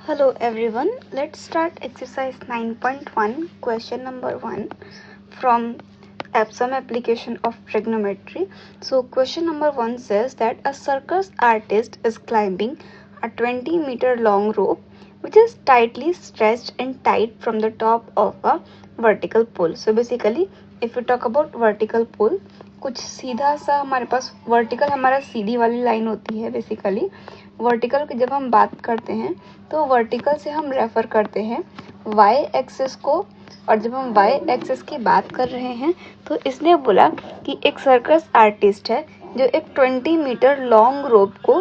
Hello everyone, let's start exercise 9.1 question number 1 from Epsom application of trigonometry. So question number 1 says that a circus artist is climbing a 20-meter long rope which is tightly stretched and tight from the top of a vertical pole. So basically if we talk about vertical pole, कुछ सीधा सा हमारे पास vertical हमारा सीधी वाली line होती है। Basically vertical की जब हम बात करते हैं तो वर्टिकल से हम रेफर करते हैं वाई एक्सिस को, और जब हम वाई एक्सिस की बात कर रहे हैं तो इसने बोला कि एक सर्कस आर्टिस्ट है जो एक 20 मीटर लॉन्ग रोप को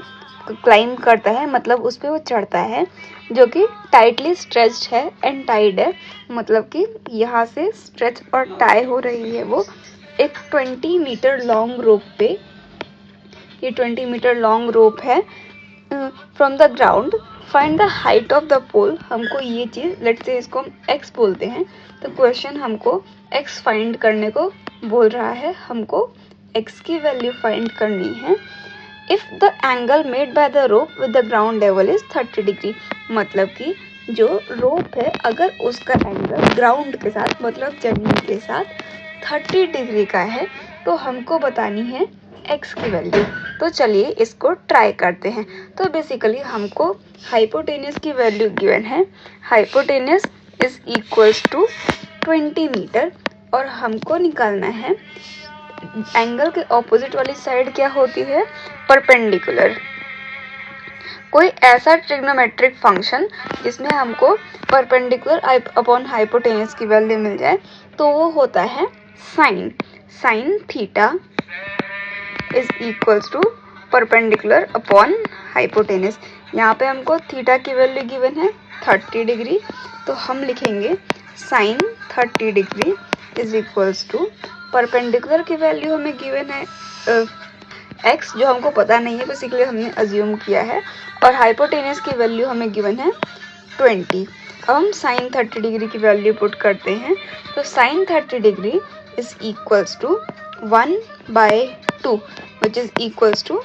क्लाइंब करता है, मतलब उस पर वो चढ़ता है जो कि टाइटली स्ट्रेच्ड है एंड टाइड है, मतलब कि यहाँ से स्ट्रेच और टाई हो रही है वो एक 20 मीटर लॉन्ग रोप पे। ये 20 मीटर लॉन्ग रोप है। From the ground find the height of the pole. हमको ये चीज़ लेट्स से इसको हम x बोलते हैं, तो क्वेश्चन हमको x फाइंड करने को बोल रहा है। हमको x की वैल्यू फाइंड करनी है। If the angle made by the rope with the ground level is 30 degree, मतलब कि जो रोप है अगर उसका एंगल ग्राउंड के साथ मतलब जमीन के साथ 30 डिग्री का है तो हमको बतानी है x की वैल्यू। तो चलिए इसको ट्राई करते हैं। तो बेसिकली हमको हाइपोटेनस की वैल्यू गिवन है। Hypotenuse is equals to 20 metre और हमको निकालना है एंगल के ऑपोजिट वाली साइड क्या होती है, परपेंडिकुलर। कोई ऐसा ट्रिग्नोमेट्रिक फंक्शन जिसमें हमको परपेंडिकुलर अपॉन हाइपोटेनस की वैल्यू मिल जाए तो वो होता है sine theta is equals to perpendicular upon hypotenuse. यहाँ पे हमको थीटा की वैल्यू गिवन है 30 डिग्री, तो हम लिखेंगे sine 30 degree is equals to perpendicular की वैल्यू हमें गिवन है x, जो हमको पता नहीं है, बेसिकली हमने अज्यूम किया है, और हाइपोटेनस की वैल्यू हमें गिवन है 20। अब हम साइन 30 डिग्री की वैल्यू पुट करते हैं, तो sine 30 degree is equals to 1/2 which is equals to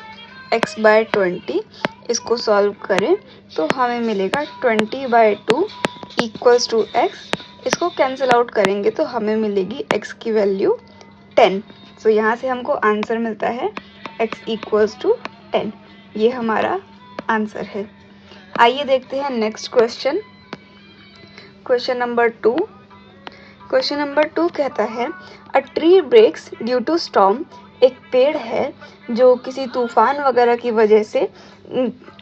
x by 20। इसको सॉल्व करें तो हमें मिलेगा 20/2 इक्वल्स टू x। इसको कैंसिल आउट करेंगे तो हमें मिलेगी x की वैल्यू 10। सो यहाँ से हमको आंसर मिलता है x इक्वल्स टू 10। ये हमारा आंसर है। आइए देखते हैं next question, question number 2। Question number 2 कहता है a tree breaks due to storm. एक पेड़ है जो किसी तूफान वगैरह की वजह से,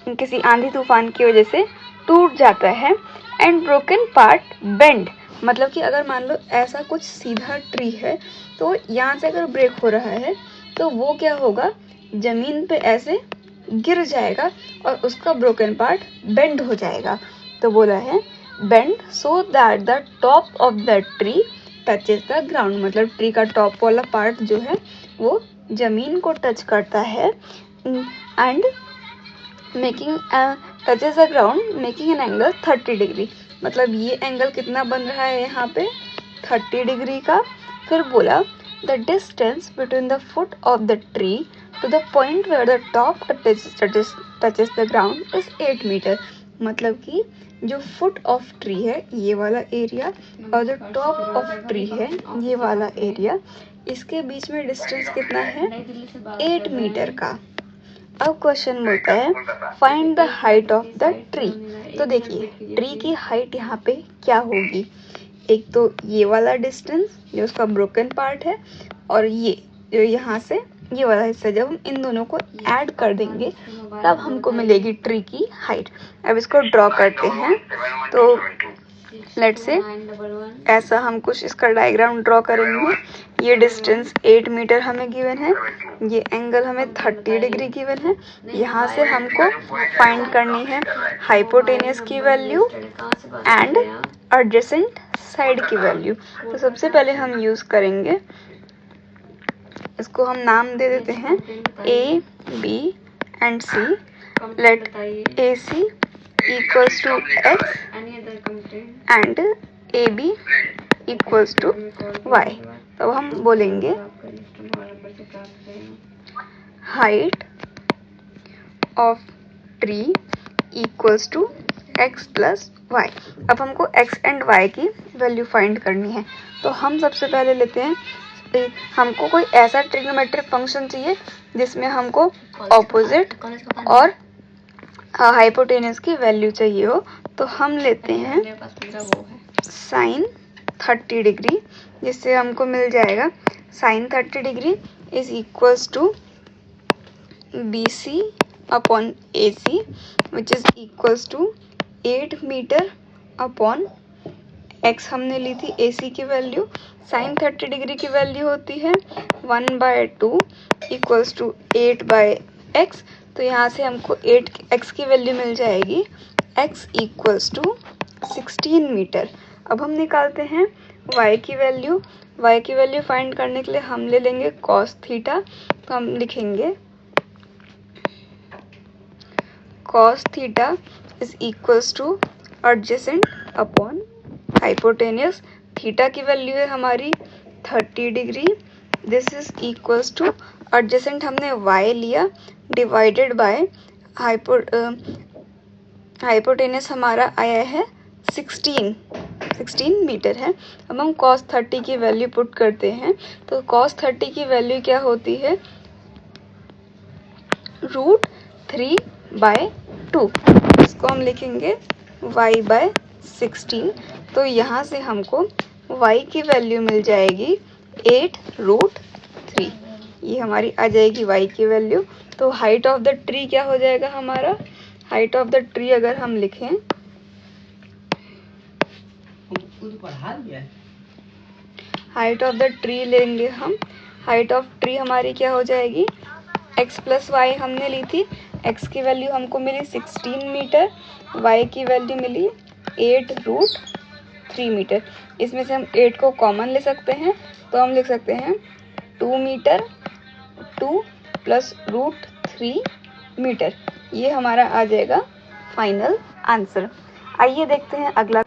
किसी आंधी तूफान की वजह से टूट जाता है एंड ब्रोकन पार्ट बेंड, मतलब कि अगर मान लो ऐसा कुछ सीधा ट्री है तो यहाँ से अगर ब्रेक हो रहा है तो वो क्या होगा, जमीन पे ऐसे गिर जाएगा और उसका ब्रोकन पार्ट बेंड हो जाएगा। तो बोला है bend so that the top of the tree touches the ground, मतलब ट्री का टॉप वाला पार्ट जो है वो जमीन को टच करता है and making touches the ground making an angle 30 degree, मतलब ये एंगल कितना बन रहा है यहाँ पे 30 डिग्री का। फिर बोला the distance between the foot of the tree to the point where the top touches the ground is 8 metre, मतलब कि जो फुट ऑफ ट्री है ये वाला एरिया और जो टॉप ऑफ ट्री है ये वाला एरिया, इसके बीच में डिस्टेंस कितना है 8 मीटर का। अब क्वेश्चन बोलता है find the height of the tree. तो देखिए ट्री की हाइट यहाँ पे क्या होगी, एक तो ये वाला डिस्टेंस जो उसका ब्रोकन पार्ट है और ये जो यहाँ से ये वाला हिस्सा, जब हम इन दोनों को ऐड कर देंगे तब हमको मिलेगी ट्री की हाइट। अब इसको ड्रॉ करते हैं, तो लेट्स से ऐसा हम कुछ इसका डायग्राम ड्रॉ करेंगे। ये डिस्टेंस 8 मीटर हमें गिवन है, ये एंगल हमें 30 डिग्री गिवन है। यहाँ से हमको फाइंड करनी है हाइपोटेनस की वैल्यू एंड एडजेसेंट साइड की वैल्यू। तो सबसे पहले हम यूज़ करेंगे, इसको हम नाम दे देते हैं A, B and C। Let AC equals to X and AB equals to Y। तो हम बोलेंगे height of tree equals to x plus y. अब हमको x एंड y की वैल्यू फाइंड करनी है। तो हम सबसे पहले लेते हैं, हमको कोई ऐसा ट्रिग्नोमेट्रिक फंक्शन चाहिए जिसमें हमको ऑपोजिट और हाइपोटेनस की वैल्यू चाहिए हो। तो हम लेते हैं साइन 30 डिग्री, जिससे हमको मिल जाएगा sine 30 degree is equals to BC upon AC which is equals to 8 metre upon x हमने ली थी AC की वैल्यू। साइन 30 डिग्री की वैल्यू होती है 1/2 इक्वल्स टू 8/x। तो यहाँ से हमको 8x की वैल्यू मिल जाएगी x इक्वल्स टू 16 मीटर। अब हम निकालते हैं y की वैल्यू। y की वैल्यू फाइंड करने के लिए हम ले लेंगे cos थीटा। तो हम लिखेंगे cos theta is equals to adjacent upon hypotenuse. Theta की वैल्यू है हमारी 30 degree. This is equals to adjacent हमने y लिया डिवाइडेड बाय हाइपोटेनियस हमारा आया है 16 मीटर है। अब हम cos 30 की वैल्यू पुट करते हैं। तो cos 30 की वैल्यू क्या होती है, √3/2। इसको हम लिखेंगे y/16। तो यहाँ से हमको y की वैल्यू मिल जाएगी 8√3। ये हमारी आ जाएगी y की वैल्यू। तो हाइट ऑफ द ट्री क्या हो जाएगा हमारा, हाइट ऑफ द ट्री अगर हम लिखें, हाइट ऑफ द ट्री लेंगे हम, हाइट ऑफ ट्री हमारी क्या हो जाएगी, x प्लस वाई हमने ली थी। x की वैल्यू हमको मिली 16 मीटर, y की वैल्यू मिली 8√3 मीटर। इसमें से हम 8 को कॉमन ले सकते हैं। तो हम लिख सकते हैं 2 मीटर 2 प्लस √3 मीटर। ये हमारा आ जाएगा फाइनल आंसर। आइए देखते हैं अगला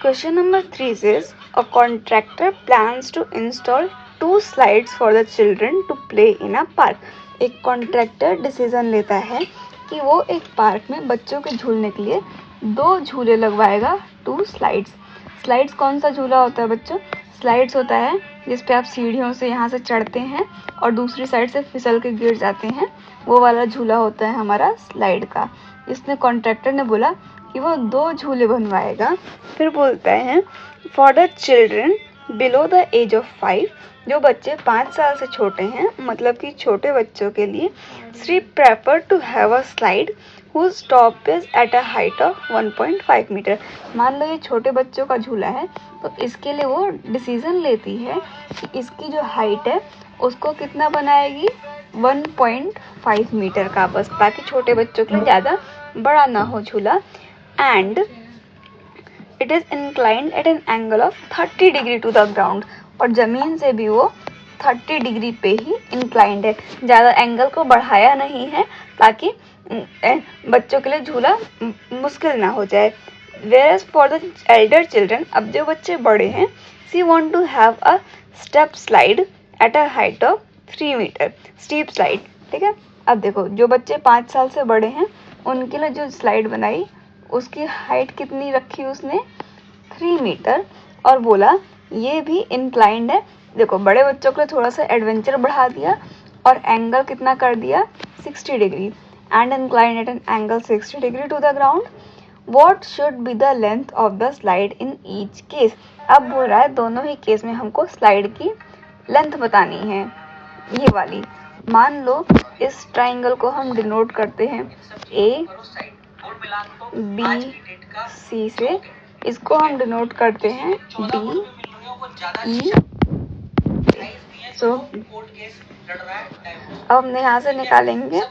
question. Number 3 says a contractor plans to install 2 slides for the children to play in a park। एक कॉन्ट्रैक्टर डिसीजन लेता है कि वो एक पार्क में बच्चों के झूलने के लिए 2 झूले लगवाएगा, 2 स्लाइड्स। स्लाइड्स कौन सा झूला होता है बच्चों, स्लाइड्स होता है जिस पे आप सीढ़ियों से यहाँ से चढ़ते हैं और दूसरी साइड से फिसल के गिर जाते हैं, वो वाला झूला होता है हमारा स्लाइड का। इसने कॉन्ट्रैक्टर ने बोला कि वो 2 झूले बनवाएगा। फिर बोलता है for the children below the age of 5, जो बच्चे 5 साल से छोटे हैं, मतलब कि छोटे बच्चों के लिए श्री prefer to have a slide whose top is at a height of 1.5 metre. मान लो ये छोटे बच्चों का झूला है, तो इसके लिए वो डिसीजन लेती है कि इसकी जो हाइट है उसको कितना बनाएगी, 1.5 मीटर का, बस, ताकि छोटे बच्चों के लिए ज़्यादा बड़ा ना हो झूला। And it is inclined at an angle of 30 degree to the ground, और ज़मीन से भी वो 30 डिग्री पे ही इंक्लाइंड है, ज़्यादा एंगल को बढ़ाया नहीं है ताकि बच्चों के लिए झूला मुश्किल ना हो जाए। Whereas for the elder children, अब जो बच्चे बड़े हैं, she want to have a step slide at a height of 3 metre, steep slide, ठीक है। अब देखो जो बच्चे 5 साल से बड़े हैं उनके लिए जो स्लाइड बनाई उसकी हाइट कितनी रखी उसने, 3 मीटर, और बोला ये भी इंक्लाइंड है। देखो बड़े बच्चों के लिए थोड़ा सा एडवेंचर बढ़ा दिया और एंगल कितना कर दिया, 60 degree, and inclined at an angle 60 degree to the ground. What should be the length of the slide in each case? अब बोल रहा है दोनों ही केस में हमको स्लाइड की लेंथ बतानी है, ये वाली। मान लो इस ट्राइंगल को हम डिनोट करते हैं A B C से, इसको हम डिनोट करते हैं D E। तो अब हम यहाँ से निकालेंगे,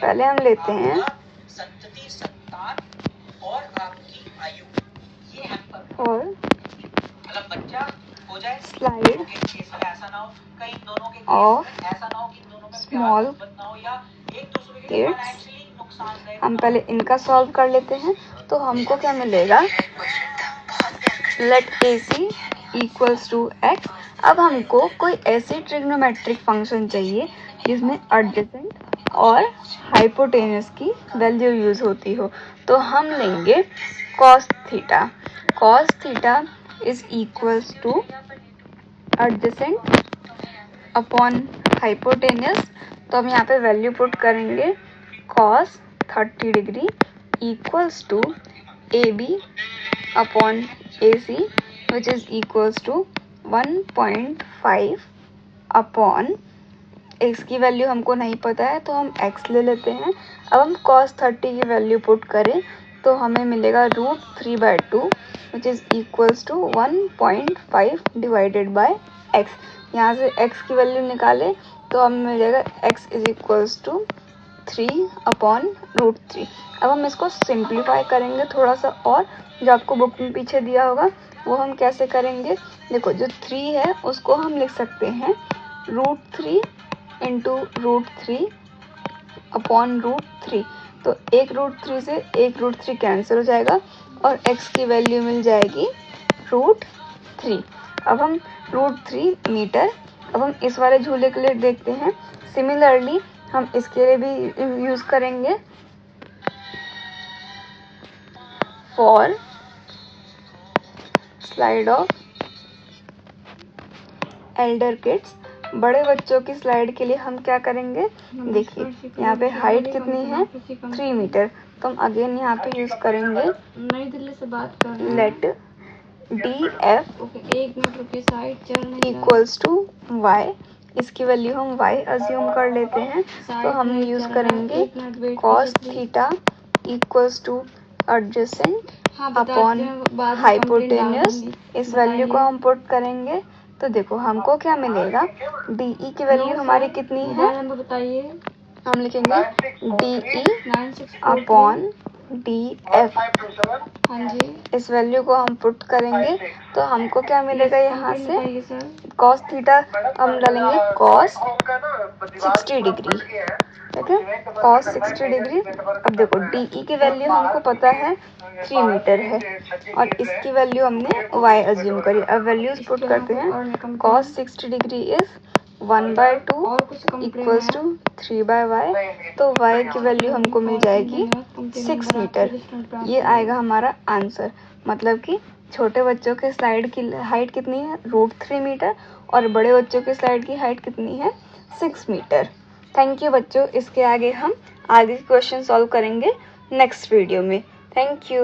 पहले हम लेते हैं और स्लाइड ऑफ स्मॉल किड्स। हम पहले इनका सॉल्व कर लेते हैं। तो हमको क्या मिलेगा, let AC equals to x। अब हमको कोई ऐसी ट्रिग्नोमेट्रिक फंक्शन चाहिए जिसमें एडजेसेंट और हाइपोटेनस की वैल्यू यूज़ होती हो। तो हम लेंगे cos theta. Cos theta is equals to adjacent upon hypotenuse. तो हम यहाँ पे वैल्यू पुट करेंगे cos 30 degree equals to A B upon A C which is equals to 1.5 upon x की वैल्यू हमको नहीं पता है तो हम x ले लेते हैं। अब हम cos 30 की वैल्यू पुट करें तो हमें मिलेगा √3/2 which is equals to 1.5 divided by x। यहाँ से x की वैल्यू निकालें तो हमें मिलेगा x इज इक्वल्स टू 3/√3। अब हम इसको सिंप्लीफाई करेंगे थोड़ा सा, और जो आपको बुक में पीछे दिया होगा वो हम कैसे करेंगे। देखो जो 3 है उसको हम लिख सकते हैं √3 इंटू √3 अपॉन √3। तो एक √3 से एक √3 कैंसिल हो जाएगा और x की वैल्यू मिल जाएगी √3। अब हम √3 मीटर। अब हम इस वाले झूले के लिए देखते हैं। सिमिलरली हम इसके लिए भी यूज़ करेंगे for slide of Elder kids. बड़े बच्चों की स्लाइड के लिए हम क्या करेंगे, देखिए यहाँ पे हाइट कितनी है 3 मीटर। तो हम अगेन यहाँ पे यूज करेंगे नई दिल्ली से बात कर रहे हैं। लेट DF एक मिनट रुकिए, साइड चल इक्वल्स टू y। इसकी वैल्यू हम y अज्यूम कर लेते हैं। तो हम यूज करेंगे cos theta equals to adjacent upon hypotenuse. इस वैल्यू को हम पुट करेंगे तो देखो हमको क्या मिलेगा, DE की वैल्यू हमारी कितनी है, हम लिखेंगे DE अपॉन DF। हाँ जी, इस वैल्यू को हम पुट करेंगे तो हमको क्या मिलेगा, यहाँ से cos थीटा हम डालेंगे cos 60 डिग्री, ठीक है, cos 60 डिग्री। अब देखो DE की वैल्यू हमको पता है 3 मीटर है और इसकी वैल्यू हमने y अज्यूम करी। अब वैल्यूज पुट करते हैं। cos 60 degree is 1/2 equals to 3/y। तो y की वैल्यू हमको मिल जाएगी 6 मीटर। ये आएगा हमारा आंसर। मतलब कि छोटे बच्चों के स्लाइड की हाइट कितनी है √3 मीटर और बड़े बच्चों के स्लाइड की हाइट कितनी है 6 मीटर। थैंक यू बच्चों। इसके आगे हम आगे क्वेश्चन सॉल्व करेंगे नेक्स्ट वीडियो में। Thank you.